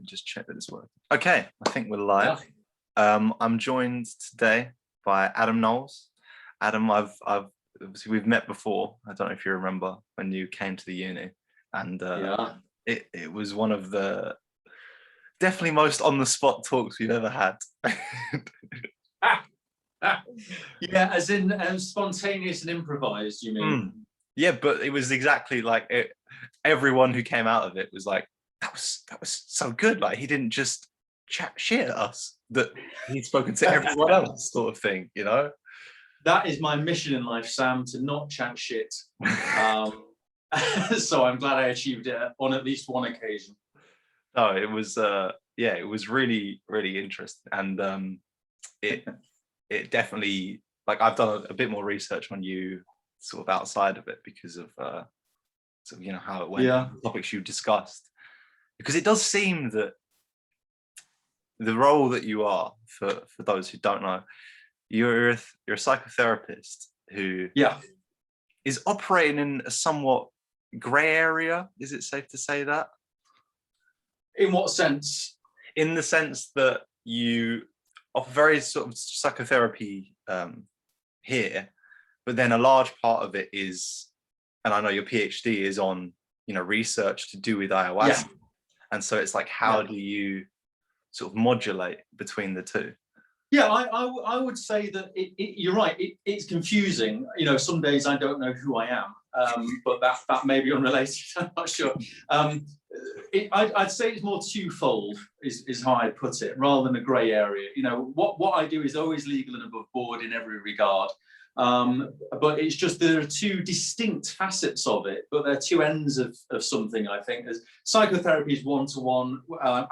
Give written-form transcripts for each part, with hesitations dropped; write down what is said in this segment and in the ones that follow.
Just check that it's working. Okay, I think we're live. I'm joined today by Adam Knowles. Adam, obviously we've met before. I don't know if you remember when you came to the uni, and it was one of the definitely most on the spot talks we've ever had. Yeah, as in spontaneous and improvised, you mean? Yeah, but it was exactly like it. Everyone who came out of it was like, that was so good. Like, he didn't just chat shit at us, that he'd spoken to everyone else, sort of thing, you know? That is my mission in life, Sam, to not chat shit. So I'm glad I achieved it on at least one occasion. No, it was yeah, it was really, really interesting. And it definitely, like, I've done a bit more research on you sort of outside of it because of sort of, you know, how it went, the topics you discussed, because it does seem that the role that you are, for those who don't know, you're a psychotherapist who is operating in a somewhat grey area. Is it safe to say that? In what sense? In the sense that you offer very sort of psychotherapy here, but then a large part of it is, and I know your PhD is on, you know, research to do with ayahuasca. And so it's like, how do you sort of modulate between the two? Yeah, I would say that you're right. It's confusing. You know, some days I don't know who I am, but that may be unrelated. I'm not sure. I'd say it's more twofold, is how I'd put it, rather than a grey area. You know, what I do is always legal and above board in every regard. But it's just there are two distinct facets of it, but they're two ends of something, I think. As psychotherapy is one-to-one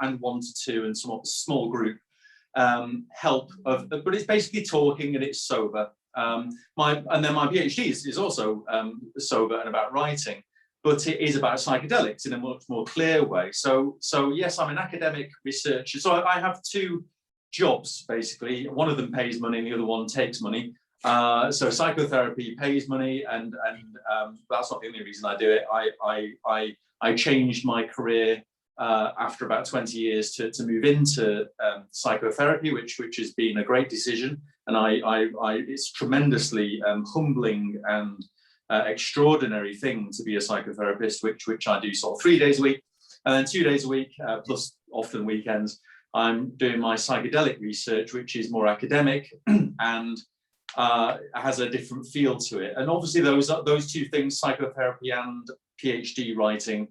and one-to-two and somewhat small group help of, but it's basically talking and it's sober. And then my PhD is also sober and about writing, but it is about psychedelics in a much more clear way. So yes, I'm an academic researcher. So I have two jobs, basically. One of them pays money and the other one takes money. So psychotherapy pays money, and that's not the only reason I do it. I changed my career after about 20 years to move into psychotherapy, which has been a great decision, and it's tremendously humbling and extraordinary thing to be a psychotherapist, which I do sort of 3 days a week, and then 2 days a week plus often weekends. I'm doing my psychedelic research, which is more academic and has a different feel to it. And obviously those two things, psychotherapy and PhD writing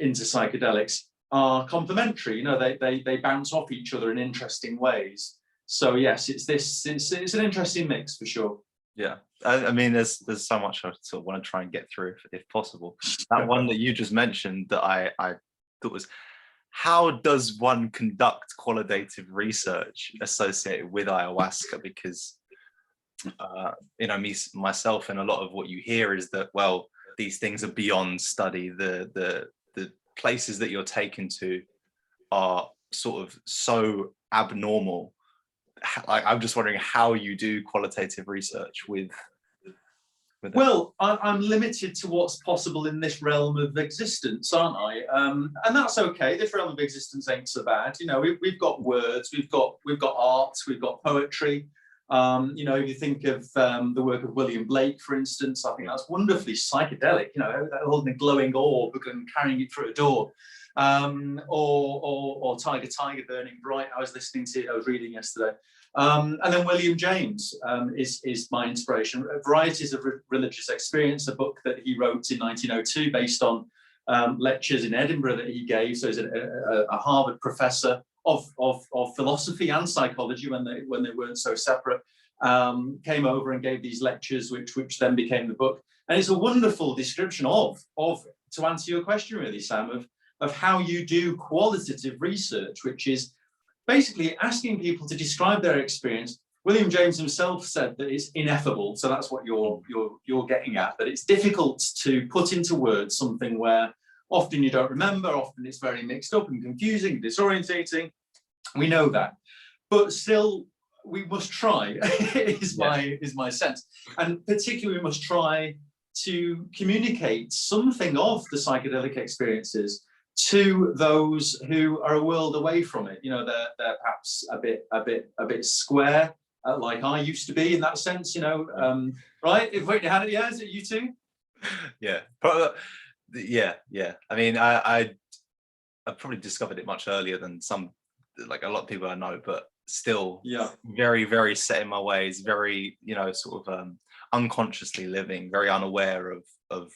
into psychedelics, are complementary. You know, they bounce off each other in interesting ways. So yes, it's an interesting mix for sure. Yeah, I mean, there's so much I sort of want to try and get through if possible. That one that you just mentioned that I thought was, how does one conduct qualitative research associated with ayahuasca? Because you know, myself and a lot of what you hear is that, well, these things are beyond study. The places that you're taken to are sort of so abnormal. Like, I'm just wondering how you do qualitative research with that. Well, I'm limited to what's possible in this realm of existence, aren't I? And that's okay. This realm of existence ain't so bad. You know, we've got words, we've got art, we've got poetry. You know, if you think of the work of William Blake, for instance, I think that's wonderfully psychedelic. You know, holding a glowing orb and carrying it through a door, or Tiger Burning Bright. I was reading yesterday, and then William James is my inspiration. Varieties of Religious Experience, a book that he wrote in 1902 based on lectures in Edinburgh that he gave. So he's a Harvard professor of philosophy and psychology when they weren't so separate, came over and gave these lectures, which then became the book. And it's a wonderful description of to answer your question, really, Sam, of how you do qualitative research, which is basically asking people to describe their experience. William James himself said that it's ineffable, so that's what you're getting at, that it's difficult to put into words something where often you don't remember, often it's very mixed up and confusing, disorientating. We know that, but still we must try. is my sense, and particularly we must try to communicate something of the psychedelic experiences to those who are a world away from it. You know, they're perhaps a bit square, like I used to be in that sense. You know, right? If wait, had it, yeah, is it you too? Yeah, but yeah. I mean, I probably discovered it much earlier than some, like a lot of people I know, but still, Yeah, very, very set in my ways, very, you know, sort of unconsciously living, very unaware of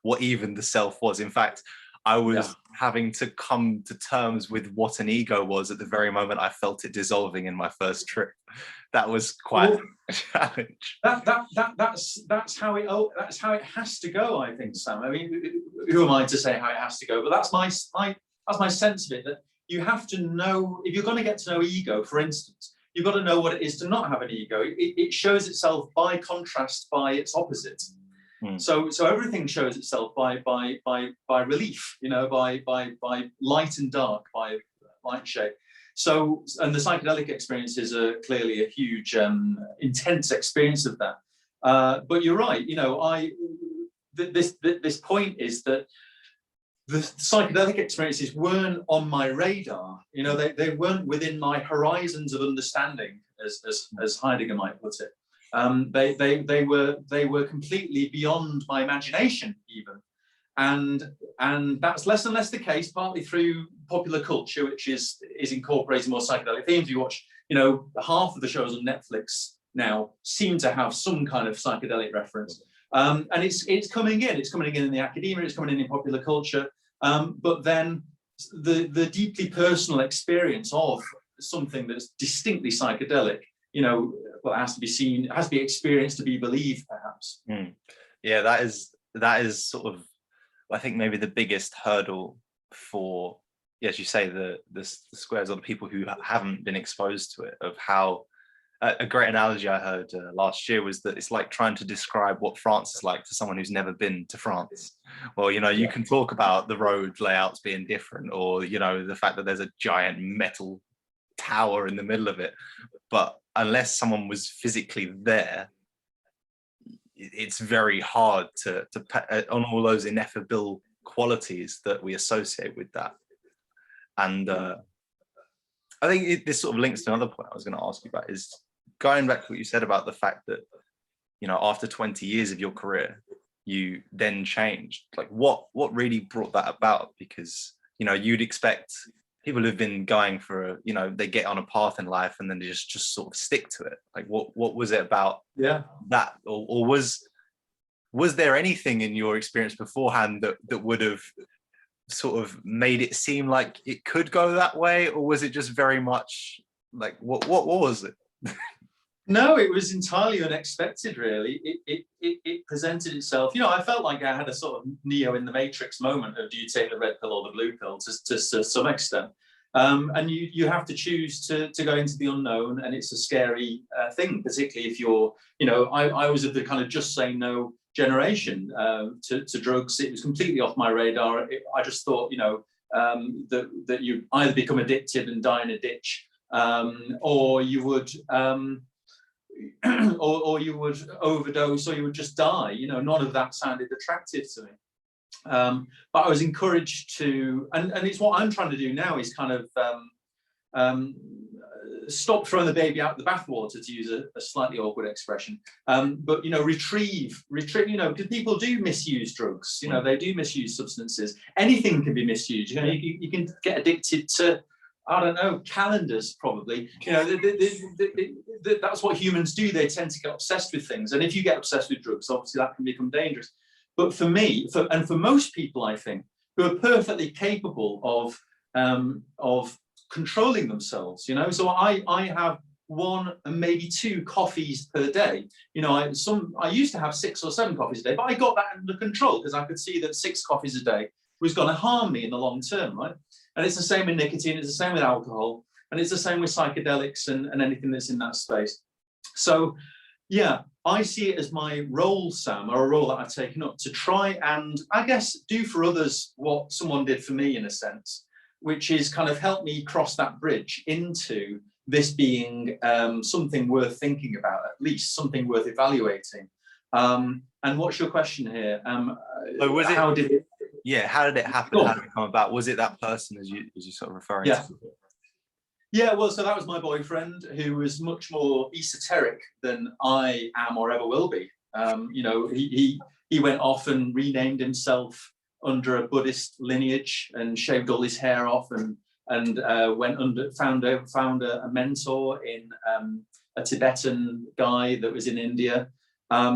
what even the self was. In fact, I was having to come to terms with what an ego was at the very moment I felt it dissolving in my first trip. That was quite a challenge. That's how it has to go, I think, Sam. I mean, who am I to say how it has to go? But that's my sense of it, that you have to know, if you're going to get to know ego, for instance, you've got to know what it is to not have an ego. It shows itself by contrast, by its opposite. So everything shows itself by relief, you know, by light and dark, by light and shade. So, and the psychedelic experiences are clearly a huge, intense experience of that. But you're right, you know, this point is that the psychedelic experiences weren't on my radar. You know, they weren't within my horizons of understanding, as Heidegger might put it. They were completely beyond my imagination even, and that's less and less the case, partly through popular culture, which is incorporating more psychedelic themes. You watch, you know, half of the shows on Netflix now seem to have some kind of psychedelic reference, and it's coming in the academia, it's coming in popular culture, but then the deeply personal experience of something that's distinctly psychedelic, you know, well, it has to be seen, it has to be experienced to be believed, perhaps. Yeah, that is sort of, I think, maybe the biggest hurdle for, as you say, the squares, or the people who haven't been exposed to it, of how, a great analogy I heard last year was that it's like trying to describe what France is like to someone who's never been to France. Well, you know, you can talk about the road layouts being different, or, you know, the fact that there's a giant metal tower in the middle of it, but unless someone was physically there, it's very hard to on all those ineffable qualities that we associate with that. And I think this sort of links to another point I was going to ask you about, is going back to what you said about the fact that, you know, after 20 years of your career, you then changed. Like, what really brought that about? Because, you know, you'd expect people who've been going for, you know, they get on a path in life and then they just sort of stick to it. Like, what was it about that, or was there anything in your experience beforehand that would have sort of made it seem like it could go that way, or was it just very much like, what was it? No, it was entirely unexpected, really. It presented itself. You know, I felt like I had a sort of Neo in the Matrix moment of, do you take the red pill or the blue pill, to some extent. And you have to choose to go into the unknown, and it's a scary thing, particularly if you're, you know, I was of the kind of just say no generation to drugs. It was completely off my radar. I just thought, you know, that you either become addicted and die in a ditch, or you would or you would overdose, or you would just die. You know, none of that sounded attractive to me. But I was encouraged to, and it's what I'm trying to do now, is kind of stop throwing the baby out the bathwater, to use a slightly awkward expression, but, you know, retrieve, you know, because people do misuse drugs. You know, they do misuse substances. Anything can be misused. You know, you can get addicted to, I don't know, calendars, probably. You know, that's what humans do. They tend to get obsessed with things. And if you get obsessed with drugs, obviously that can become dangerous. But for me, and for most people, I think, who are perfectly capable of controlling themselves, you know, so I have 1 and maybe 2 coffees per day. You know, I used to have 6 or 7 coffees a day, but I got that under control, because I could see that 6 coffees a day was going to harm me in the long term, right? And it's the same with nicotine, it's the same with alcohol, and it's the same with psychedelics and anything that's in that space. So, yeah, I see it as my role, Sam, or a role that I've taken up, to try and, I guess, do for others what someone did for me, in a sense, which is kind of help me cross that bridge into this being something worth thinking about, at least something worth evaluating. And what's your question here? So was it, how did it? Yeah, how did it happen? Cool. How did it come about? Was it that person as you sort of referring Yeah. to? Yeah, well, so that was my boyfriend, who was much more esoteric than I am or ever will be. You know, he went off and renamed himself under a Buddhist lineage and shaved all his hair off, and went under, found a mentor in a Tibetan guy that was in India.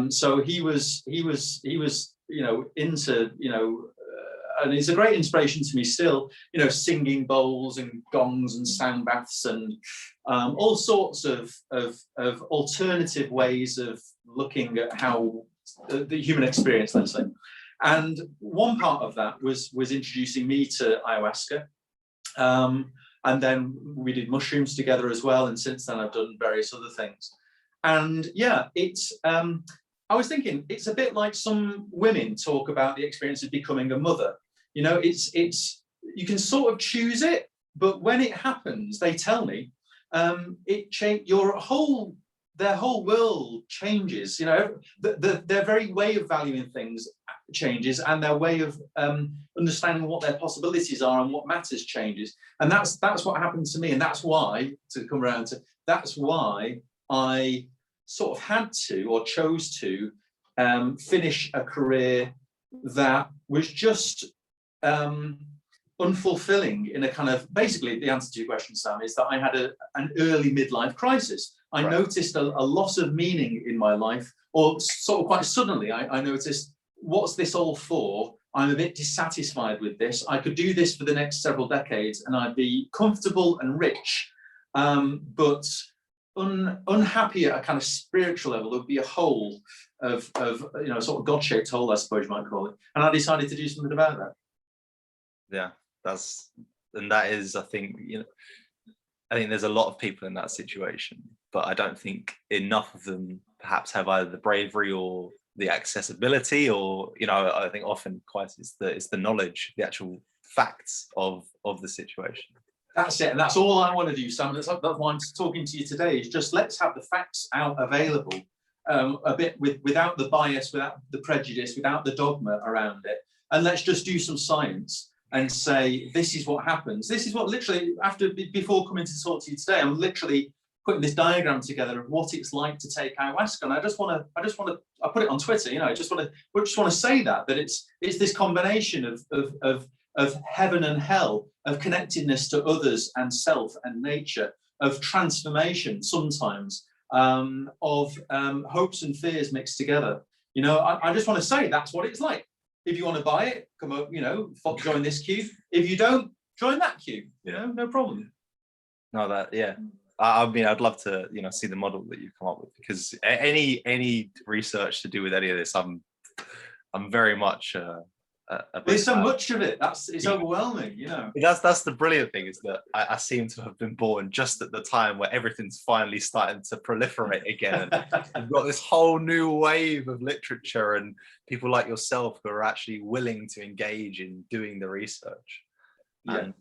So he was you know, into, you know, and he's a great inspiration to me still, you know, singing bowls and gongs and sound baths and all sorts of alternative ways of looking at how the human experience, let's say. And one part of that was introducing me to ayahuasca. And then we did mushrooms together as well. And since then I've done various other things. And yeah, it's, I was thinking, it's a bit like some women talk about the experience of becoming a mother. You know, it's you can sort of choose it, but when it happens, they tell me, it change their whole world changes. You know, their very way of valuing things changes, and their way of understanding what their possibilities are and what matters changes. And that's what happened to me, and that's why, to come around to, that's why I sort of had to, or chose to, finish a career that was just unfulfilling in a kind of, basically the answer to your question, Sam, is that I had an early midlife crisis. I noticed a lot of meaning in my life, or sort of quite suddenly I noticed, what's this all for? I'm a bit dissatisfied with this. I could do this for the next several decades and I'd be comfortable and rich, but unhappy at a kind of spiritual level. There would be a hole of you know, sort of God-shaped hole, I suppose you might call it. And I decided to do something about that. Yeah, that is, I think, you know, I think there's a lot of people in that situation, but I don't think enough of them perhaps have either the bravery or the accessibility, or, you know, I think often quite it's the knowledge, the actual facts of the situation. That's it, and that's all I want to do, Sam. That's why I'm talking to you today, is just let's have the facts out available, a bit without the bias, without the prejudice, without the dogma around it, and let's just do some science and say, this is what happens. This is what, literally, before coming to talk to you today, I'm literally putting this diagram together of what it's like to take ayahuasca. And I put it on Twitter, you know, I just want to say that it's this combination of heaven and hell, of connectedness to others and self and nature, of transformation sometimes, of hopes and fears mixed together. You know, I just want to say that's what it's like. If you want to buy it, come up, you know, join this queue. If you don't, join that queue. You know, no problem. No, that, yeah. I mean, I'd love to, you know, see the model that you've come up with, because any research to do with any of this, I'm very much there's so much of it. It's overwhelming, you know. That's the brilliant thing, is that I seem to have been born just at the time where everything's finally starting to proliferate again. We've got this whole new wave of literature and people like yourself who are actually willing to engage in doing the research. Yeah. And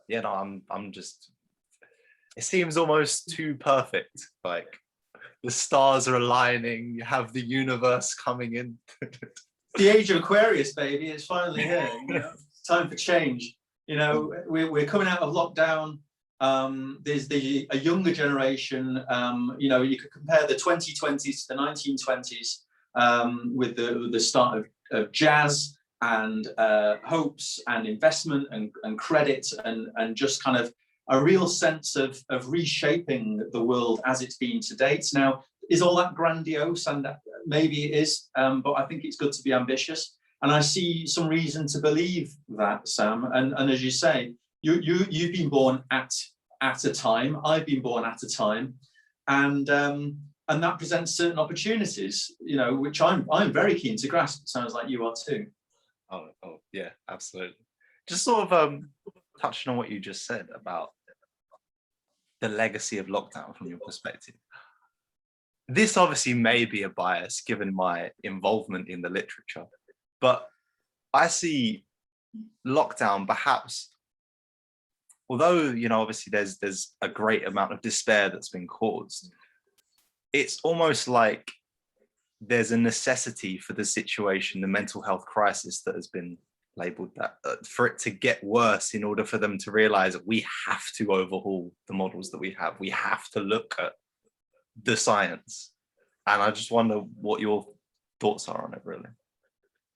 yeah, no, I'm just, it seems almost too perfect. Like the stars are aligning, you have the universe coming in. The age of Aquarius, baby, is finally here. You know? It's time for change. You know, we're coming out of lockdown. There's a younger generation. You know, you could compare the 2020s to the 1920s, with the start of jazz and hopes and investment and credit and just kind of a real sense of reshaping the world as it's been to date. Now, is all that grandiose? And maybe it is, but I think it's good to be ambitious. And I see some reason to believe that, Sam. And as you say, you've been born at a time. I've been born at a time, and that presents certain opportunities, you know, which I'm very keen to grasp. It sounds like you are too. Oh yeah, absolutely. Just sort of touching on what you just said about the legacy of lockdown from your perspective. This obviously may be a bias given my involvement in the literature, but I see lockdown perhaps, although, you know, obviously there's a great amount of despair that's been caused, it's almost like there's a necessity for the situation, the mental health crisis that has been labeled that, for it to get worse in order for them to realize that we have to overhaul the models that we have. We have to look at the science. And I just wonder what your thoughts are on it, really.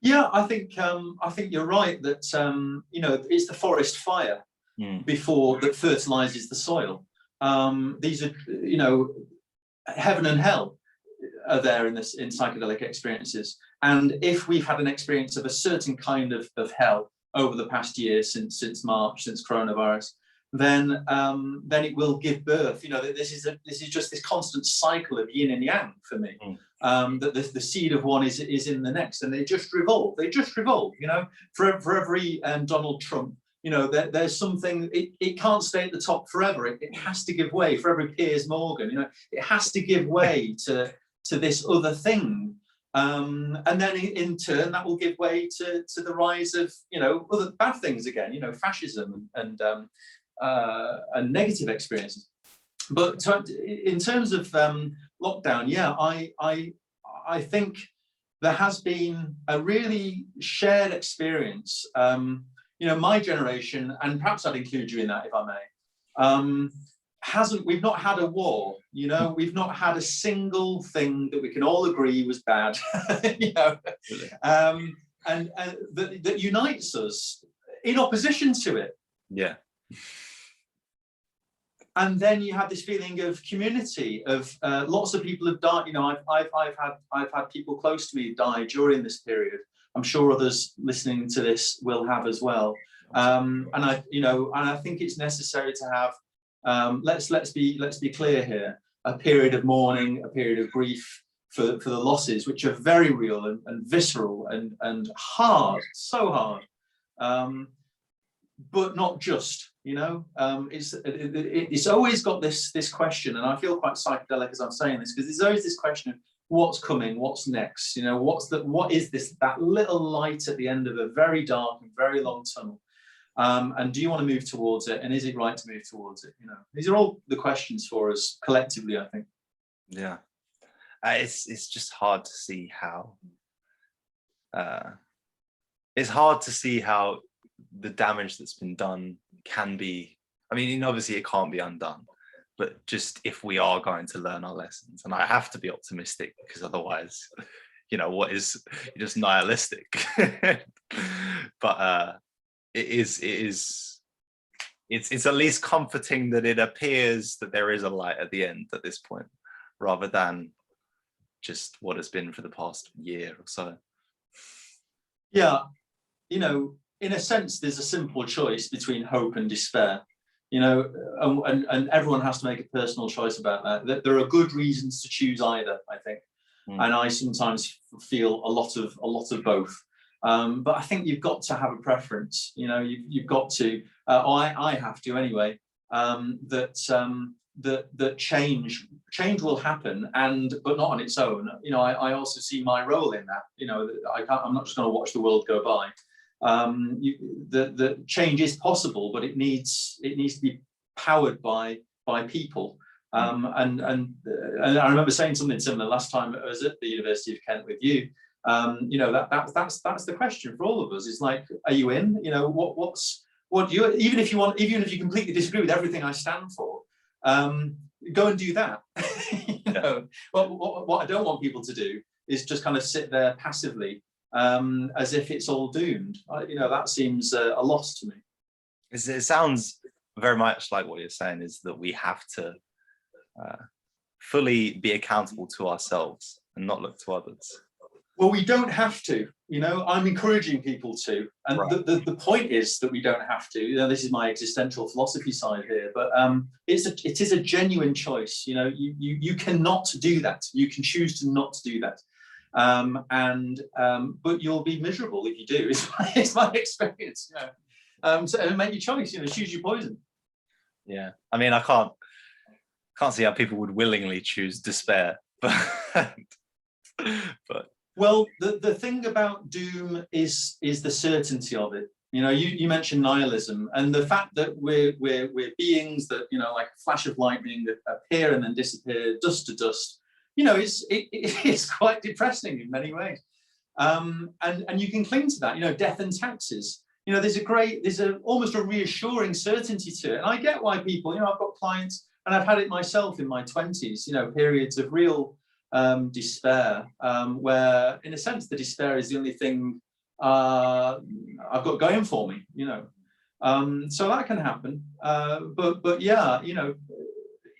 Yeah, I think you're right that it's the forest fire before that fertilizes the soil. These are, heaven and hell are there in psychedelic experiences. And if we've had an experience of a certain kind of hell over the past year, since March, since coronavirus, then it will give birth. This is just this constant cycle of yin and yang for me. That the seed of one is in the next, and they just revolve. For every Donald Trump, there's something. It can't stay at the top forever. It has to give way. For every Piers Morgan, it has to give way to this other thing. And then in turn that will give way to the rise of other bad things again, fascism and negative experiences. But in terms of lockdown, yeah, I think there has been a really shared experience. My generation, and perhaps I'd include you in that if I may, we've not had a war, we've not had a single thing that we can all agree was bad, and that unites us in opposition to it. Yeah. And then you have this feeling of community, of lots of people have died. I've had people close to me die during this period. I'm sure others listening to this will have as well. And I think it's necessary to have. Let's be clear here. A period of mourning, a period of grief for the losses, which are very real and visceral and hard, so hard. But not just. It's always got this question, and I feel quite psychedelic as I'm saying this, because there's always this question of what's coming, what's next, what is this, that little light at the end of a very dark and very long tunnel, and do you want to move towards it, and is it right to move towards it? These are all the questions for us collectively, I think. Yeah, it's just hard to see how the damage that's been done can be, obviously it can't be undone, but just if we are going to learn our lessons, and I have to be optimistic because otherwise, what is just nihilistic. But it's at least comforting that it appears that there is a light at the end at this point, rather than just what has been for the past year or so. Yeah, in a sense, there's a simple choice between hope and despair, and everyone has to make a personal choice about that. There are good reasons to choose either, I think, and I sometimes feel a lot of both. But I think you've got to have a preference. You've got to. I have to anyway. That change will happen, but not on its own. I also see my role in that. I'm not just going to watch the world go by. The change is possible, but it needs to be powered by people. And I remember saying something similar last time I was at the University of Kent with you. That's the question for all of us. Is like, are you in? What do you, even if you completely disagree with everything I stand for, go and do that. What I don't want people to do is just kind of sit there passively, as if it's all doomed. That seems a loss to me. It sounds very much like what you're saying, is that we have to fully be accountable to ourselves and not look to others. Well, we don't have to. I'm encouraging people to, and right. The point is that we don't have to. This is my existential philosophy side here, but it is a genuine choice. You cannot do that. You can choose to not do that. But you'll be miserable if you do. It's my experience. So make your choice. Choose your poison. Yeah, I can't see how people would willingly choose despair, but well, the thing about doom is the certainty of it. You mentioned nihilism, and the fact that we're beings that like a flash of lightning that appear and then disappear, dust to dust. It's quite depressing in many ways. And you can cling to that, you know, death and taxes. You know, there's almost a reassuring certainty to it. And I get why people, you know, I've got clients, and I've had it myself in my 20s, you know, periods of real despair, where in a sense the despair is the only thing I've got going for me, you know. So that can happen. But yeah, you know,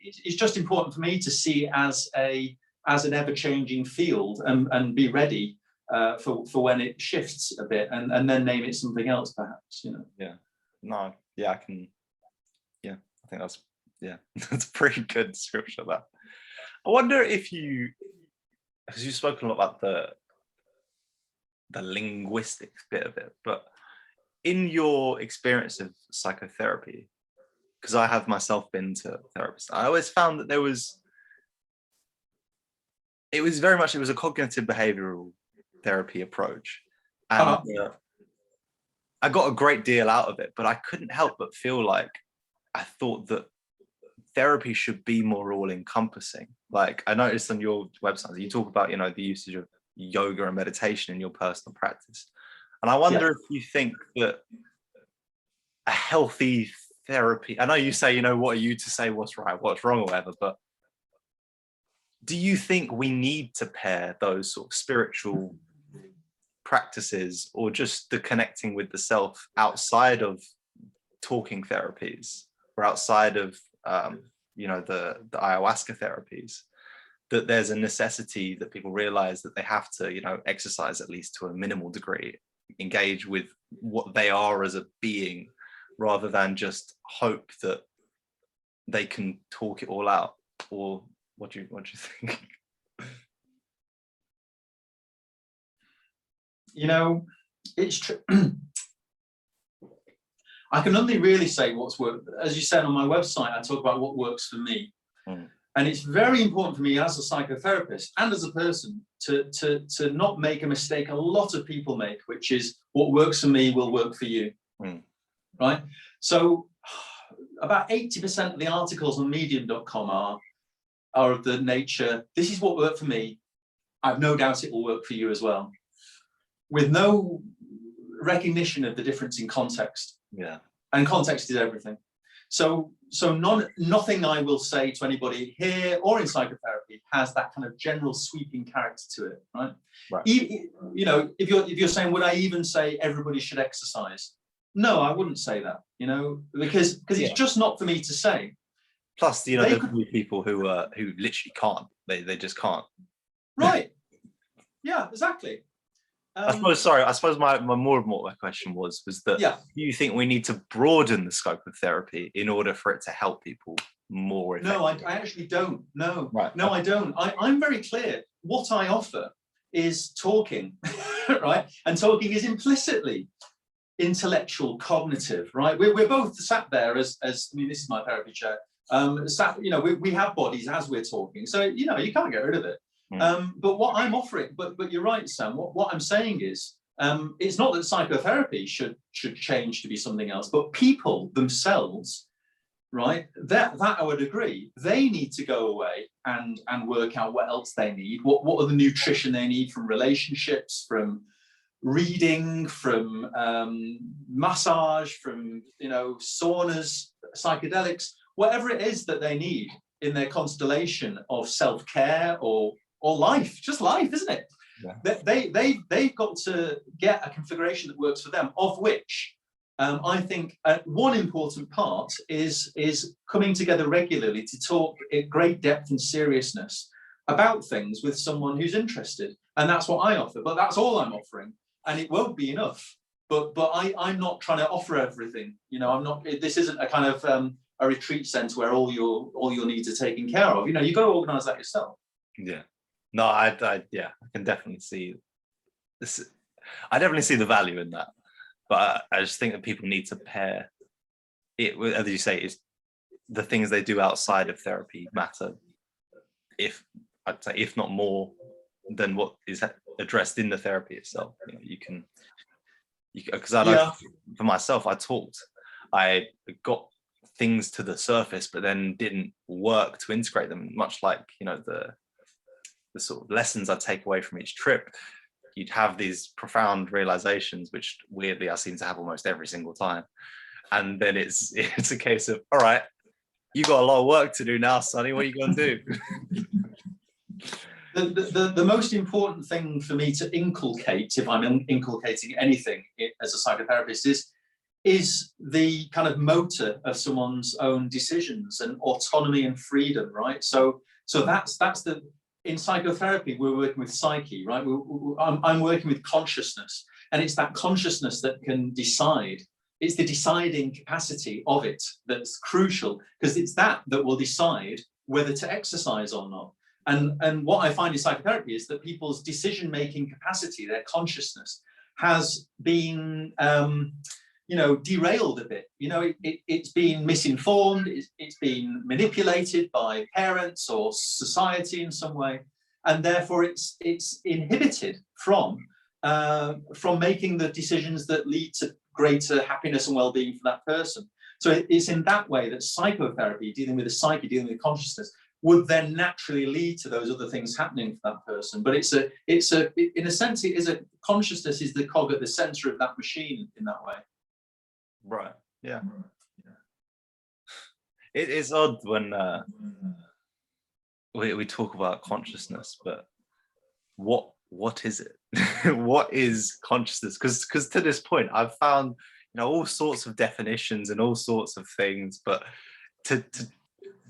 it's just important for me to see it as an ever-changing field, and be ready for when it shifts a bit, and then name it something else, perhaps, you know. Yeah. No, yeah, I can. Yeah, I think that's, yeah, that's a pretty good description of that. I wonder if you, because you've spoken a lot about the linguistics bit of it, but in your experience of psychotherapy, because I have myself been to a therapist, I always found that it was very much, it was a cognitive behavioral therapy approach, and I got a great deal out of it, but I couldn't help but feel like I thought that therapy should be more all-encompassing. Like, I noticed on your website you talk about, you know, the usage of yoga and meditation in your personal practice, and I wonder if you think that a healthy therapy, I know you say, you know, what are you to say what's right, what's wrong, or whatever, but do you think we need to pair those sort of spiritual practices, or just the connecting with the self, outside of talking therapies, or outside of you know, the ayahuasca therapies, that there's a necessity that people realize that they have to, you know, exercise at least to a minimal degree, engage with what they are as a being, rather than just hope that they can talk it all out? Or what do you think? You know, it's true. I can only really say what's worked. As you said on my website, I talk about what works for me. And it's very important for me as a psychotherapist and as a person to not make a mistake a lot of people make, which is what works for me will work for you. Right? So about 80% of the articles on medium.com are of the nature, this is what worked for me, I've no doubt it will work for you as well, with no recognition of the difference in context. Yeah. And context is everything. So nothing I will say to anybody here or in psychotherapy has that kind of general sweeping character to it, right? Right. You know, if you're saying, would I even say everybody should exercise? No, I wouldn't say that, you know, because it's just not for me to say. Plus, you know, there's people who literally can't. They just can't. Right. Yeah, exactly. I suppose my more question was that, do you think we need to broaden the scope of therapy in order for it to help people more effectively? No, I actually don't. No, right. No, okay. I don't. I'm very clear. What I offer is talking, right? And talking is implicitly intellectual, cognitive, right? We're both sat there as I mean, this is my therapy chair. You know, we have bodies as we're talking, so you know, you can't get rid of it. But what I'm offering, but you're right, Sam. What I'm saying is, it's not that psychotherapy should change to be something else, but people themselves, right? That I would agree. They need to go away and work out what else they need. What are the nutrition they need from relationships, from reading, from massage, from, you know, saunas, psychedelics, whatever it is that they need in their constellation of self-care or life, just life, isn't it? Yeah. They've got to get a configuration that works for them, of which I think one important part is coming together regularly to talk at great depth and seriousness about things with someone who's interested. And that's what I offer, but that's all I'm offering. And it won't be enough. But I'm not trying to offer everything. You know, I'm not, this isn't a kind of a retreat centre where all your needs are taken care of. You know, you've got to organise that yourself. Yeah. No, I can definitely see this. I definitely see the value in that, but I just think that people need to pair it with, as you say, is the things they do outside of therapy matter. I'd say if not more than what is addressed in the therapy itself. You know, you can because I know for myself, I got things to the surface, but then didn't work to integrate them. Much like, you know, the sort of lessons I take away from each trip, you'd have these profound realizations, which weirdly I seem to have almost every single time. And then it's a case of, all right, you got a lot of work to do now, Sonny. What are you going to do? The most important thing for me to inculcate, if I'm inculcating anything as a psychotherapist, is the kind of motor of someone's own decisions and autonomy and freedom, right? So that's the, in psychotherapy, we're working with psyche, right? I'm working with consciousness, and it's that consciousness that can decide. It's the deciding capacity of it that's crucial, because it's that will decide whether to exercise or not. And what I find in psychotherapy is that people's decision-making capacity, their consciousness, has been derailed a bit. It's been misinformed, it's been manipulated by parents or society in some way, and therefore it's inhibited from making the decisions that lead to greater happiness and well-being for that person. So it's in that way that psychotherapy, dealing with the psyche, dealing with consciousness, would then naturally lead to those other things happening for that person. But it's in a sense, it is a consciousness is the cog at the center of that machine in that way. Right. Yeah. It is odd when we talk about consciousness, but what is it? What is consciousness? Because to this point, I've found all sorts of definitions and all sorts of things, but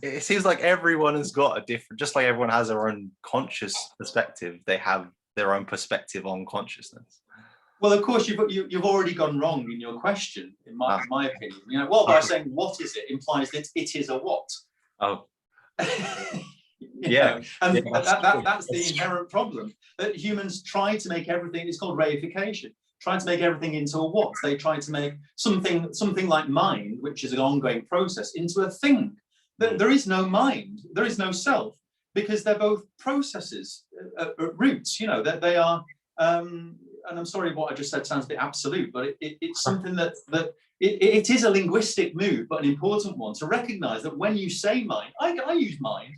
it seems like everyone has got a different, just like everyone has their own conscious perspective, they have their own perspective on consciousness. Well, of course, you've already gone wrong in your question, in my opinion. By saying what is it implies that it is a what. Oh. That's the inherent problem, that humans try to make everything, it's called reification, trying to make everything into a what. They try to make something like mind, which is an ongoing process, into a thing. There is no mind, there is no self, because they're both processes at roots. They are, and I'm sorry, what I just said sounds a bit absolute, but it's something that it is a linguistic move, but an important one, to recognize that when you say mind, I use mind,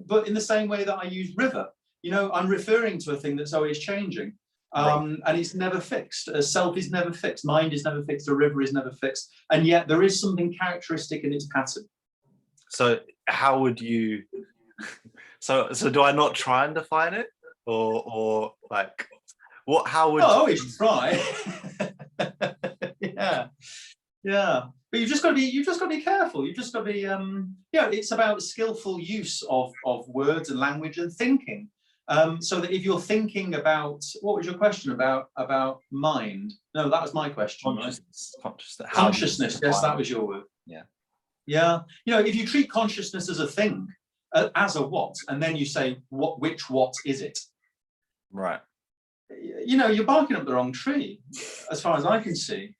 but in the same way that I use river. I'm referring to a thing that's always changing, and it's never fixed. A self is never fixed, mind is never fixed, a river is never fixed, and yet there is something characteristic in its pattern. So how would you, so do I not try and define it, or like, how would you try? Yeah, but you've just got to be careful. You've just got to be it's about skillful use of words and language and thinking, so that if you're thinking about, what was your question about mind? No, that was my question. Consciousness, yes, that was your word. Yeah, if you treat consciousness as a thing, as a what, and then you say which what is it, right? You're barking up the wrong tree, as far as I can see.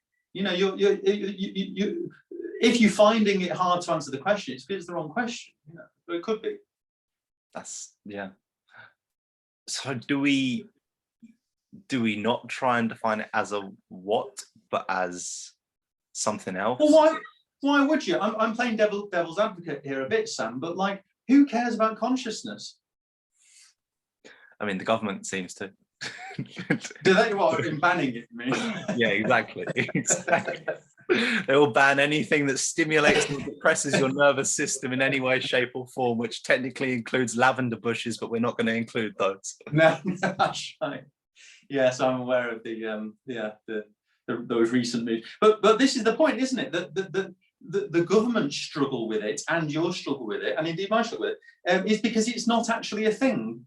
If you're finding it hard to answer the question, it's because it's the wrong question. It could be. So do we not try and define it as a what, but as something else? Well, why would you? I'm playing devil's advocate here a bit, Sam, but like, who cares about consciousness? I mean, the government seems to. Do they? What, in banning it? Yeah, exactly. They will ban anything that stimulates and depresses your nervous system in any way, shape, or form, which technically includes lavender bushes, but we're not going to include those. No, that's right. Yes, I'm aware of those recent moves. But this is the point, isn't it? That the government struggle with it, and your struggle with it, and indeed my struggle with it, is because it's not actually a thing.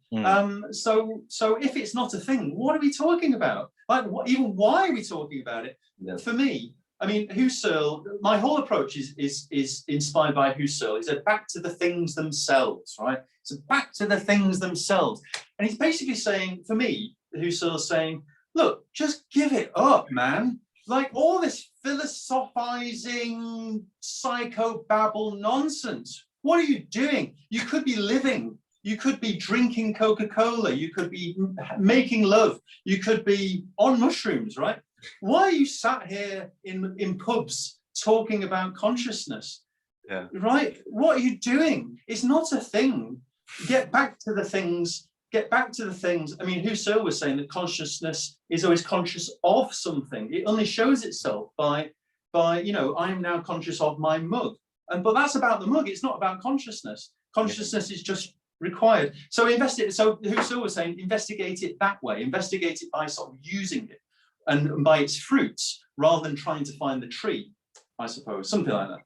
So if it's not a thing, what are we talking about? Like, why are we talking about it? Yeah. For me, I mean, Husserl, my whole approach is inspired by Husserl. He said, back to the things themselves, right? So back to the things themselves. And he's basically saying, for me, Husserl's saying, look, just give it up, man. Like, all this philosophizing, psychobabble nonsense. What are you doing? You could be living. You could be drinking Coca-Cola. You could be making love. You could be on mushrooms, right? Why are you sat here in pubs talking about consciousness? Yeah. Right? What are you doing? It's not a thing. Get back to the things get back to the things. I mean, Husserl was saying that consciousness is always conscious of something. It only shows itself by you know, I am now conscious of my mug. But that's about the mug. It's not about consciousness. Consciousness is just required. So investigate. So Husserl was saying, investigate it that way. Investigate it by sort of using it and by its fruits, rather than trying to find the tree, I suppose, something like that.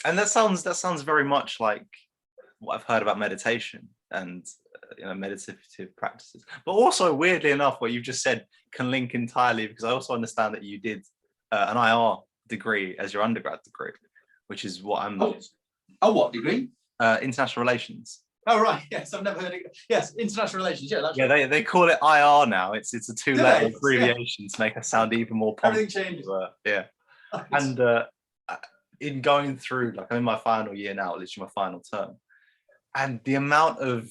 And that sounds very much like what I've heard about meditation and you know, meditative practices. But also, weirdly enough, what you've just said can link entirely, because I also understand that you did an IR degree as your undergrad degree, which is what I'm. Oh, what degree? International relations. Oh right, yes, I've never heard it. Yes, international relations. Yeah, that's right. They call it IR now. It's a two-letter abbreviation to make us sound even more pompous. Everything changes. Yeah, and in going through, like, I'm in my final year now, literally my final term, and the amount of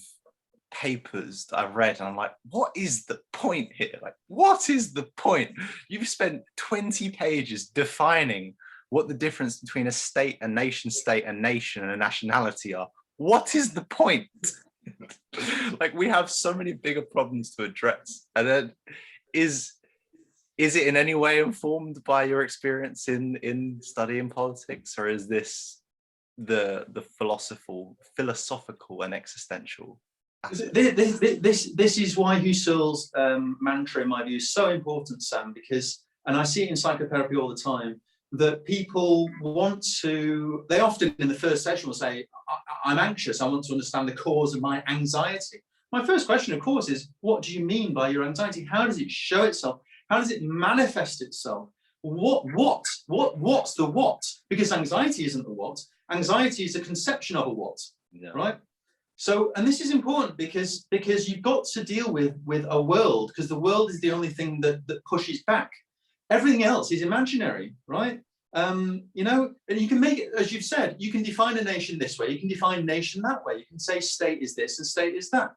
papers that I've read, and I'm like, what is the point here? Like, what is the point? You've spent 20 pages defining what the difference between a state, a nation state, a nation, and a nationality are. What is the point? Like, we have so many bigger problems to address. And then is it in any way informed by your experience in studying politics, or is this the philosophical and existential aspect? This is why Husserl's mantra, in my view, is so important, Sam, because, and I see it in psychotherapy all the time, that people they often in the first session will say, I'm anxious, I want to understand the cause of my anxiety. My first question, of course, is, what do you mean by your anxiety? How does it show itself? How does it manifest itself? What's the what? Because anxiety isn't the what. Anxiety is a conception of a what, right? So, and this is important because you've got to deal with a world, because the world is the only thing that pushes back. Everything else is imaginary, right? You know, and you can make it, as you've said, you can define a nation this way, you can define nation that way, you can say state is this and state is that.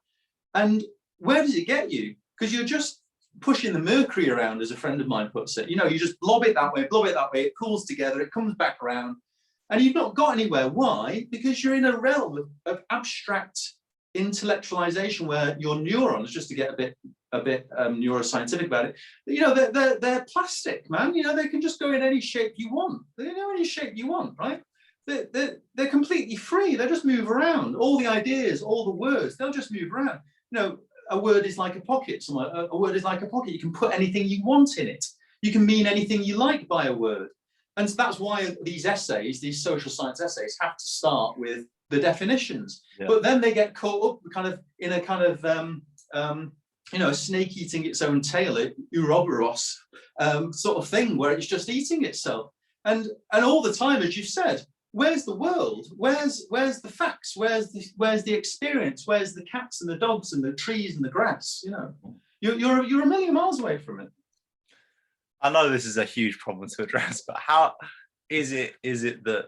And where does it get you? Because you're just pushing the mercury around, as a friend of mine puts it. You know, you just blob it that way, it cools together, it comes back around, and you've not got anywhere. Why? Because you're in a realm of abstract intellectualization where your neurons, just to get a bit neuroscientific about it, you know, they're plastic, man. You know, they can just go in any shape you want. They go any shape you want, right? They're completely free. They just move around. All the ideas, all the words, they'll just move around. You know, a word is like a pocket. A word is like a pocket. You can put anything you want in it. You can mean anything you like by a word. And so that's why these essays, these social science essays, have to start with the definitions. Yeah. But then they get caught up in a kind of you know, a snake eating its own tail, Ouroboros sort of thing, where it's just eating itself. And all the time, as you've said, where's the world? Where's the facts? Where's the experience? Where's the cats and the dogs and the trees and the grass? You know, you're a million miles away from it. I know this is a huge problem to address, but how is it that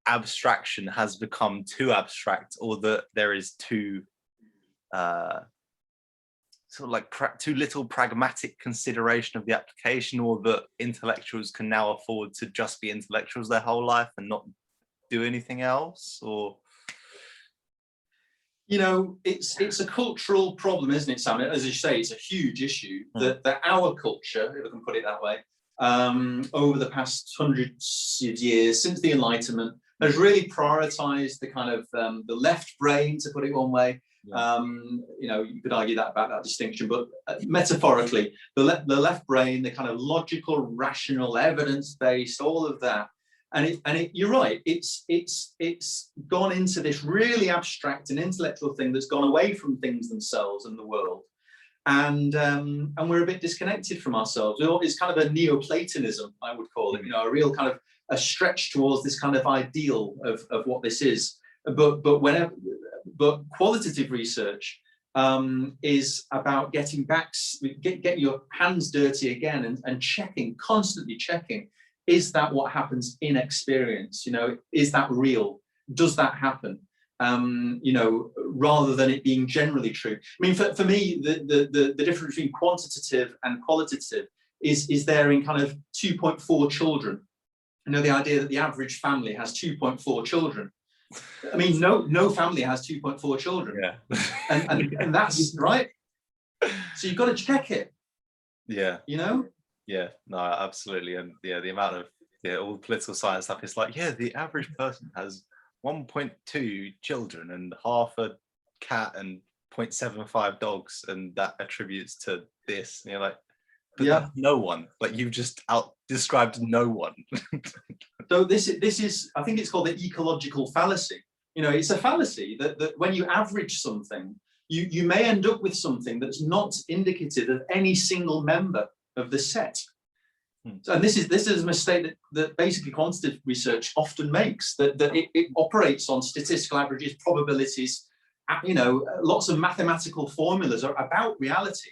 abstraction has become too abstract, or that there is too sort of like too little pragmatic consideration of the application, or that intellectuals can now afford to just be intellectuals their whole life and not do anything else? Or, you know, it's a cultural problem, isn't it, Sam? As you say, it's a huge issue that our culture, if I can put it that way, over the past hundreds of years since the Enlightenment, has really prioritized the kind of the left brain, to put it one way. You know, you could argue about that distinction, but metaphorically, the left brain, the kind of logical, rational, evidence-based, all of that, and you're right. It's gone into this really abstract and intellectual thing that's gone away from things themselves and the world, and we're a bit disconnected from ourselves. It's kind of a Neoplatonism, I would call it. You know, a real kind of a stretch towards this kind of ideal of what this is. But qualitative research is about getting your hands dirty again and constantly checking, is that what happens in experience? You know, is that real? Does that happen? You know, rather than it being generally true. I mean, for me, the difference between quantitative and qualitative is there in kind of 2.4 children. You know, the idea that the average family has 2.4 children. I mean, no family has 2.4 children. Yeah. And that's right. So you've got to check it. Yeah. You know? Yeah, no, absolutely. And yeah, the amount of all the political science stuff, it's like, yeah, the average person has 1.2 children and half a cat and 0.75 dogs, and that attributes to this. And you're like, but Yeah. that's no one. Like, you've just described no one. So this is, I think it's called the ecological fallacy. You know, it's a fallacy that when you average something, you may end up with something that's not indicative of any single member of the set. And this is a mistake that basically quantitative research often makes, that it operates on statistical averages, probabilities, you know, lots of mathematical formulas are about reality.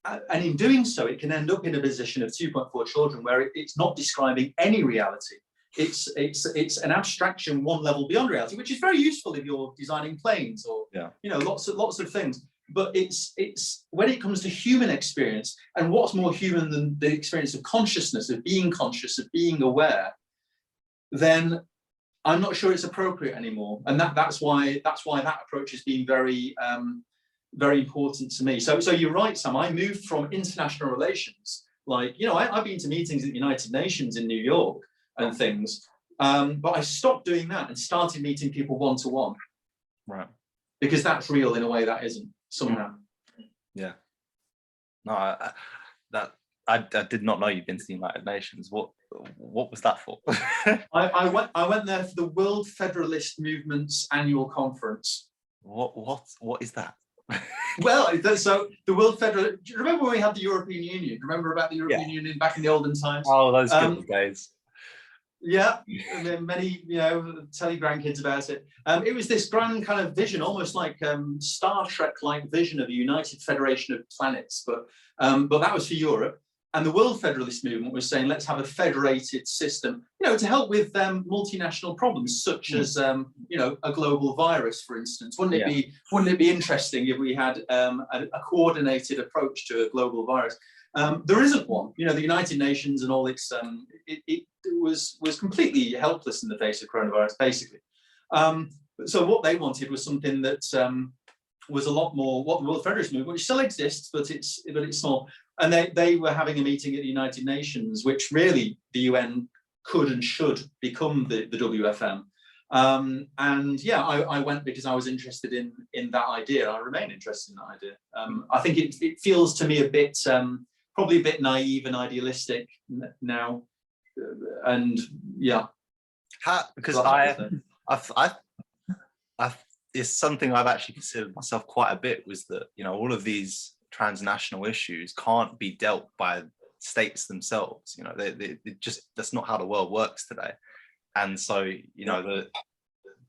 And in doing so, it can end up in a position of 2.4 children where it's not describing any reality. It's an abstraction one level beyond reality, which is very useful if you're designing planes or you know, lots of things. But it's when it comes to human experience, and what's more human than the experience of consciousness, of being conscious, of being aware, then I'm not sure it's appropriate anymore. And that's why that approach has been very very important to me. So you're right, Sam. I moved from international relations, like, you know, I've been to meetings at the United Nations in New York and things, but I stopped doing that and started meeting people one-to-one. Right. Because that's real in a way that isn't somehow. Yeah. No, I did not know you'd been to the United Nations. What was that for? I went there for the World Federalist Movement's annual conference. What is that? Well, so the World Federalist. Do you remember when we had the European Union? Do you remember about the European Union back in the olden times? Oh, those good days. Yeah, I mean, many, you know, tell your grandkids about it. It was this grand kind of vision, almost like Star Trek-like vision of a united federation of planets, but that was for Europe. And the World Federalist Movement was saying, let's have a federated system, you know, to help with multinational problems such as, you know, a global virus, for instance. Wouldn't it be interesting if we had a coordinated approach to a global virus? There isn't one. You know, the United Nations and all its it was completely helpless in the face of coronavirus, basically. So what they wanted was something that was a lot more what the World Federalist Movement, which still exists, but it's small. And they were having a meeting at the United Nations, which really the UN could and should become the WFM. And yeah, I went because I was interested in that idea. I remain interested in that idea. I think it feels to me a bit probably a bit naive and idealistic now. And yeah, because it's something I've actually considered myself quite a bit, was that, you know, all of these transnational issues can't be dealt by states themselves. You know, they just, that's not how the world works today. And so, you know,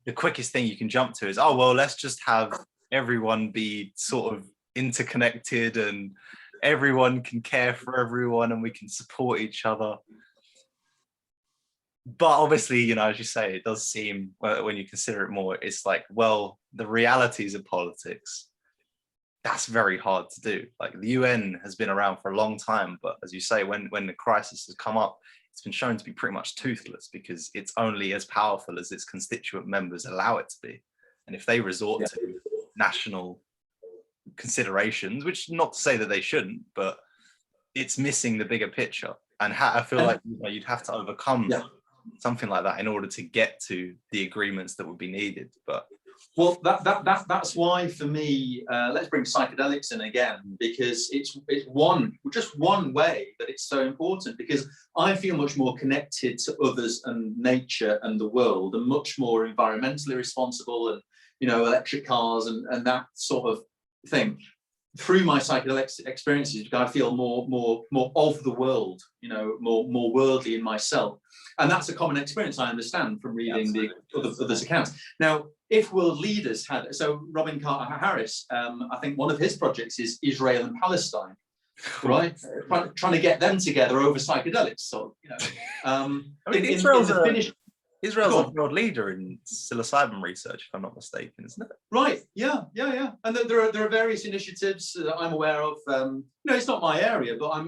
the quickest thing you can jump to is, oh, well, let's just have everyone be sort of interconnected and everyone can care for everyone and we can support each other. But obviously, you know, as you say, it does seem, when you consider it more, it's like, well, the realities of politics, that's very hard to do. Like, the UN has been around for a long time, but as you say, when the crisis has come up, it's been shown to be pretty much toothless, because it's only as powerful as its constituent members allow it to be. And if they resort to national considerations, which, not to say that they shouldn't, but it's missing the bigger picture. And I feel like, you know, you'd have to overcome something like that in order to get to the agreements that would be needed. But well, that's why, for me, let's bring psychedelics in again, because it's just one way that it's so important, because I feel much more connected to others and nature and the world, and much more environmentally responsible, and, you know, electric cars and that sort of thing. Through my psychedelic experiences, I feel more of the world, you know, more worldly in myself. And that's a common experience, I understand, from reading the others' accounts. Now, if world leaders had, so Robin Carter Harris, I think one of his projects is Israel and Palestine, right? Trying to get them together over psychedelics. So, you know, I mean, Israel's a world leader in psilocybin research, if I'm not mistaken, isn't it? Right. Yeah. And there are various initiatives that I'm aware of. You know, it's not my area, but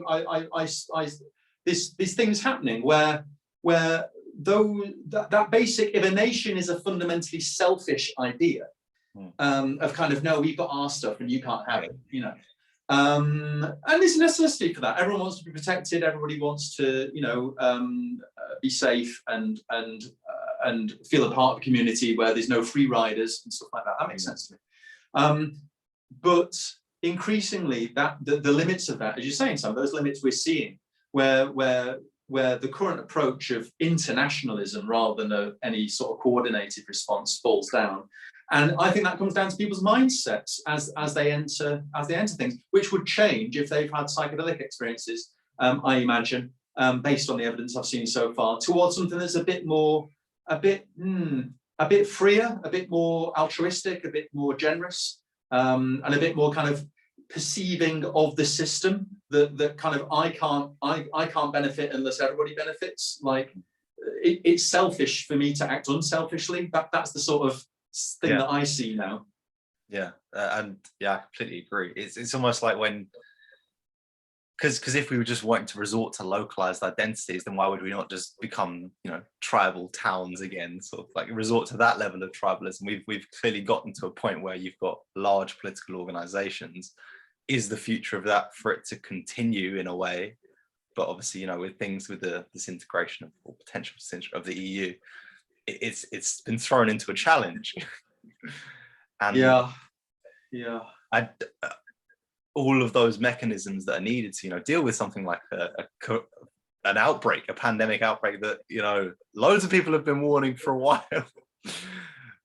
there's things happening where though that basic, if a nation is a fundamentally selfish idea, of kind of, no, we've got our stuff and you can't have it, you know. And there's a necessity for that. Everyone wants to be protected. Everybody wants to, you know, be safe and feel a part of a community where there's no free riders and stuff like that. That makes sense to me. But increasingly, the limits of that, as you're saying, some of those limits we're seeing, where the current approach of internationalism rather than any sort of coordinated response falls down. And I think that comes down to people's mindsets as they enter things, which would change if they've had psychedelic experiences, I imagine, based on the evidence I've seen so far, towards something that's a bit freer, a bit more altruistic, a bit more generous, and a bit more kind of perceiving of the system that kind of I can't benefit unless everybody benefits. Like it's selfish for me to act unselfishly. That's the sort of thing that I see now. Yeah, and yeah, I completely agree. It's almost like when, because if we were just wanting to resort to localized identities, then why would we not just become, you know, tribal towns again? Sort of like resort to that level of tribalism. We've clearly gotten to a point where you've got large political organizations. Is the future of that for it to continue in a way? But obviously, you know, with things with the disintegration of, or potential disintegration of the EU, it's been thrown into a challenge. And all of those mechanisms that are needed to, you know, deal with something like an outbreak, a pandemic outbreak that, you know, loads of people have been warning for a while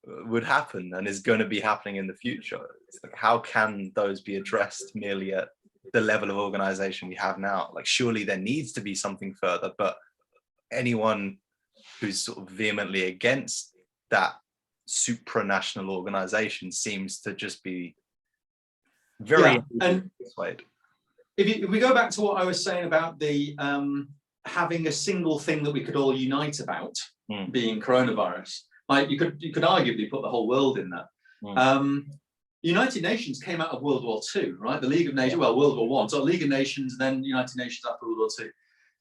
would happen and is going to be happening in the future. It's like, how can those be addressed merely at the level of organization we have now? Like, surely there needs to be something further, but anyone who's sort of vehemently against that supranational organization seems to just be very persuaded. If we go back to what I was saying about the having a single thing that we could all unite about, being coronavirus, like you could arguably put the whole world in that. United Nations came out of World War II, right? The League of Nations, well, World War I, so League of Nations, then United Nations after World War II.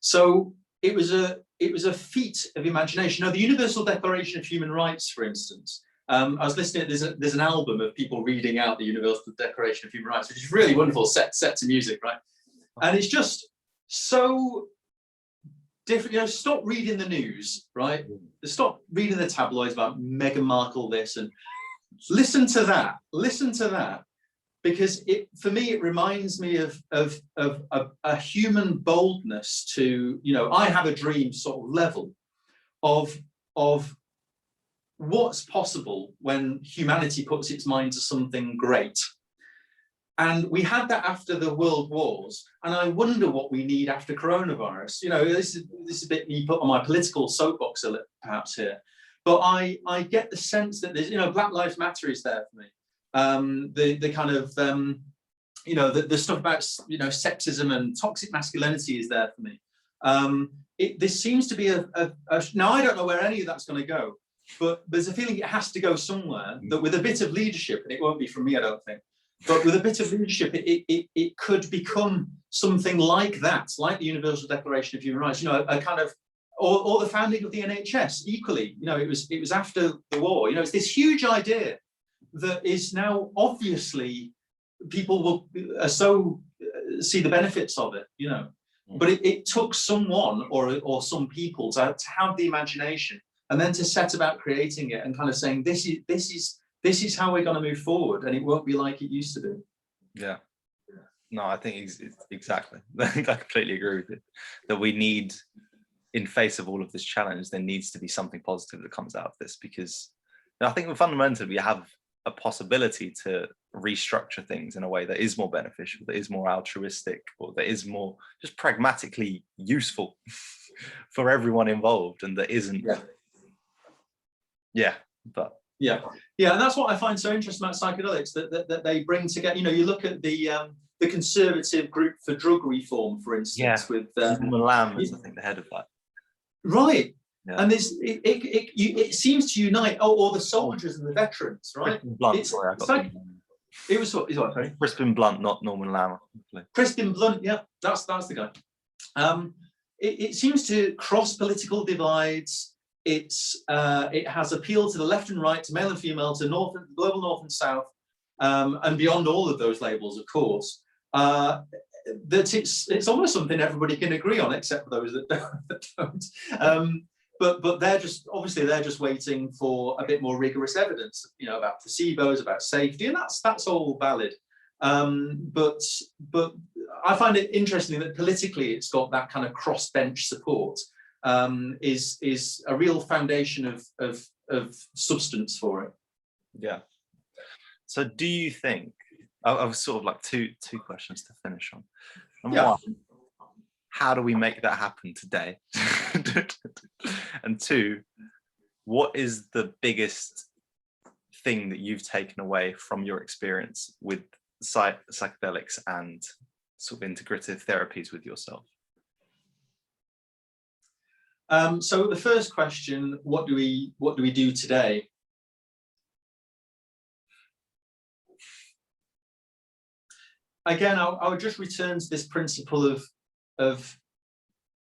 So it was a feat of imagination. Now, the Universal Declaration of Human Rights, for instance, I was listening, there's an album of people reading out the Universal Declaration of Human Rights, which is really wonderful, set to music, right? And it's just so different. You know, stop reading the news, right? Stop reading the tabloids about Meghan Markle this, and listen to that, because for me it reminds me of a human boldness to, you know, I have a dream sort of level of what's possible when humanity puts its mind to something great. And we had that after the world wars, and I wonder what we need after coronavirus. You know, this is a bit me put on my political soapbox a little, perhaps here, but I get the sense that there's, you know, Black Lives Matter is there for me. The kind of you know, the stuff about, you know, sexism and toxic masculinity is there for me. There seems to be now I don't know where any of that's going to go, but there's a feeling it has to go somewhere. That with a bit of leadership, and it won't be from me, I don't think, but with a bit of leadership, it could become something like that, like the Universal Declaration of Human Rights. You know, a kind of, or the founding of the NHS. Equally, you know, it was after the war. You know, it's this huge idea that is now obviously people will see the benefits of it. You know, but it took someone or some people to have the imagination and then to set about creating it and kind of saying this is how we're going to move forward, and it won't be like it used to be. Yeah. No, I think it's exactly. I completely agree with it. That we need, in face of all of this challenge, there needs to be something positive that comes out of this, because I think fundamentally we have a possibility to restructure things in a way that is more beneficial, that is more altruistic, or that is more just pragmatically useful for everyone involved, and that isn't. Yeah, and that's what I find so interesting about psychedelics, that they bring together. You know, you look at the conservative group for drug reform, for instance, with Norman Lamb is, I think, the head of that. Right. Yeah. And it seems to unite all the soldiers and the veterans, right? Crispin Blunt, it was what? Sorry? Crispin Blunt, not Norman Lamb. Crispin Blunt, yeah, that's the guy. It seems to cross political divides. it has appeal to the left and right, to male and female, to global north and south, and beyond all of those labels, of course. That it's almost something everybody can agree on, except for those that don't. But they're just waiting for a bit more rigorous evidence, about placebos, about safety, and that's all valid. But I find it interesting that politically it's got that kind of crossbench support, is a real foundation of substance for it. Yeah. So do you think, I've sort of like two questions to finish on. Number one, how do we make that happen today? And two, what is the biggest thing that you've taken away from your experience with psychedelics and sort of integrative therapies with yourself? So the first question, what do we do today? Again, I would just return to this principle of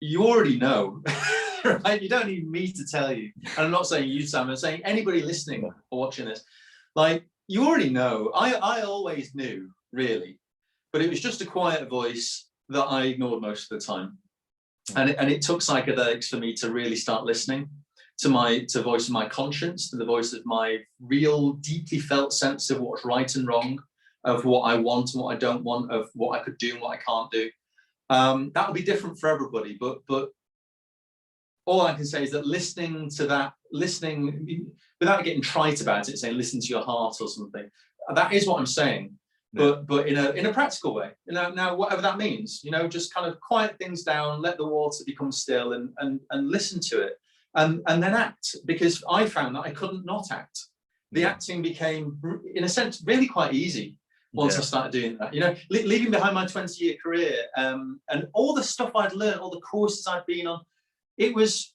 you already know, right? You don't need me to tell you. And I'm not saying you, Sam, I'm saying anybody listening or watching this, like, you already know. I always knew, really, but it was just a quiet voice that I ignored most of the time. And it took psychedelics for me to really start listening to the voice of my conscience, to the voice of my real, deeply felt sense of what's right and wrong, of what I want and what I don't want, of what I could do and what I can't do. That'll be different for everybody, but all I can say is that listening without getting trite about it, saying listen to your heart or something, that is what I'm saying. Yeah. But in a practical way, now whatever that means, just kind of quiet things down, let the water become still, and listen to it, and then act, because I found that I couldn't not act. The acting became, in a sense, really quite easy once I started doing that. Leaving behind my 20-year career, and all the stuff I'd learned, all the courses I'd been on, it was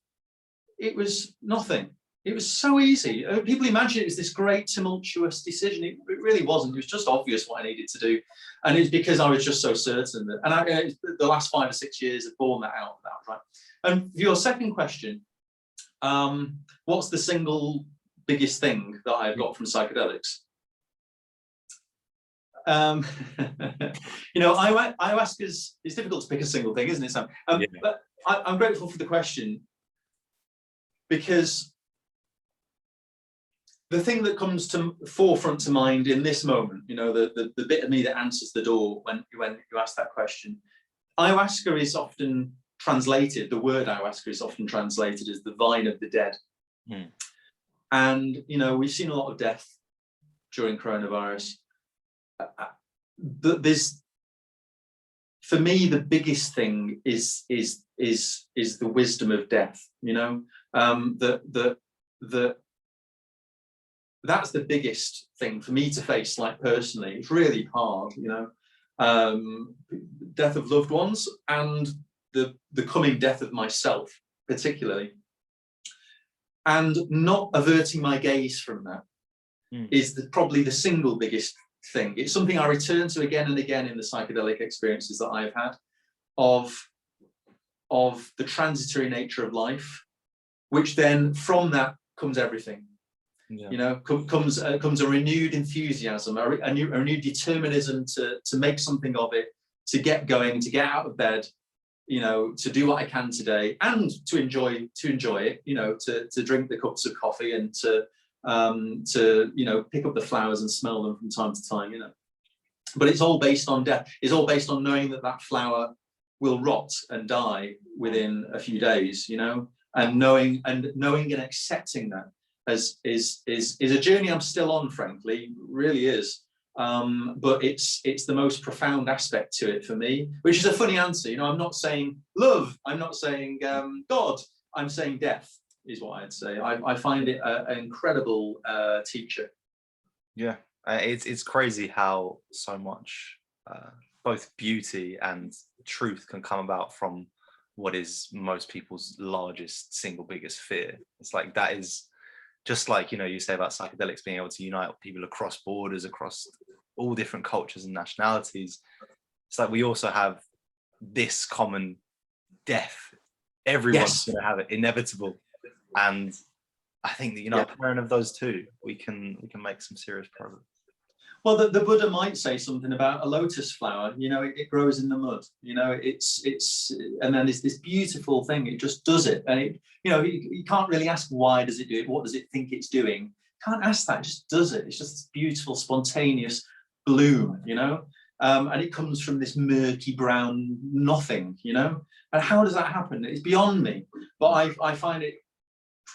nothing. It was so easy. People imagine it was this great tumultuous decision. It really wasn't. It was just obvious what I needed to do, and it's because I was just so certain that. And the last 5 or 6 years have borne that out. That right. And for your second question, what's the single biggest thing that I've got from psychedelics? Ayahuasca is, it's difficult to pick a single thing, isn't it, Sam? But I'm grateful for the question, because the thing that comes to forefront to mind in this moment, the bit of me that answers the door when you ask that question, ayahuasca is often translated, the word ayahuasca is often translated as the vine of the dead. And, we've seen a lot of death during coronavirus. For me, the biggest thing is the wisdom of death. That's the biggest thing for me to face, like, personally. It's really hard, death of loved ones and the coming death of myself, particularly. And not averting my gaze from that is probably the single biggest thing. It's something I return to again and again in the psychedelic experiences that I've had, of the transitory nature of life, which then from that comes everything. Comes a renewed enthusiasm, a renewed determinism to make something of it, to get going, to get out of bed, to do what I can today, and to enjoy it, to drink the cups of coffee, and to pick up the flowers and smell them from time to time, But it's all based on death. It's all based on knowing that flower will rot and die within a few days, and knowing and accepting that is a journey I'm still on, frankly, really is. But it's the most profound aspect to it for me, which is a funny answer. I'm not saying love, I'm not saying God, I'm saying death is what I'd say. I find it an incredible teacher. Yeah, it's crazy how so much both beauty and truth can come about from what is most people's largest single biggest fear. It's like, that is just like, you say about psychedelics being able to unite people across borders, across all different cultures and nationalities. It's like we also have this common death. Everyone's going to have it, inevitable. And I think that, you know, Yeah. a pairing of those two, we can make some serious progress. Well, the Buddha might say something about a lotus flower. You know, it grows in the mud. You know, it's and then it's this beautiful thing. It just does it, and it, you know, you can't really ask why does it do it. What does it think it's doing? Can't ask that. It just does it. It's just this beautiful, spontaneous bloom. You know, and it comes from this murky brown nothing. You know, and how does that happen? It's beyond me. But I find it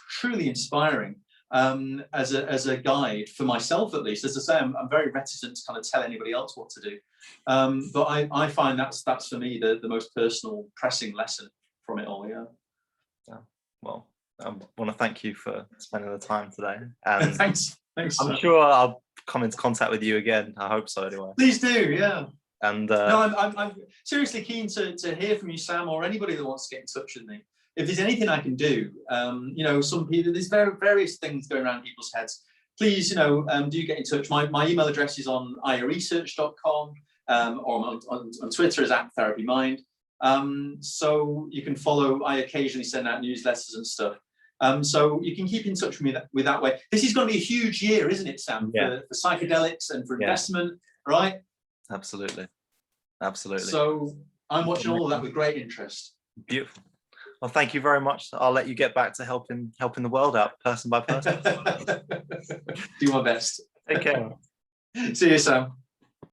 truly inspiring. As a guide for myself, at least. As I say, I'm very reticent to kind of tell anybody else what to do, but I find that's for me the most personal, pressing lesson from it all. Yeah. Well, I want to thank you for spending the time today, and thanks. I'm sure I'll come into contact with you again. I hope so, anyway. Please do, yeah. And no, I'm seriously keen to hear from you, Sam, or anybody that wants to get in touch with me. If there's anything I can do, you know, some people, there's various things going around people's heads. Please, you know, do get in touch. My email address is on ayaresearch.com, or on Twitter as @therapymind. So you can follow. I occasionally send out newsletters and stuff. So you can keep in touch with me that way. This is going to be a huge year, isn't it, Sam? Yeah. For psychedelics and for investment, right? Absolutely. Absolutely. So I'm watching all of that with great interest. Beautiful. Well, thank you very much. I'll let you get back to helping the world out person by person. Do my best. Take care. See you, Sam.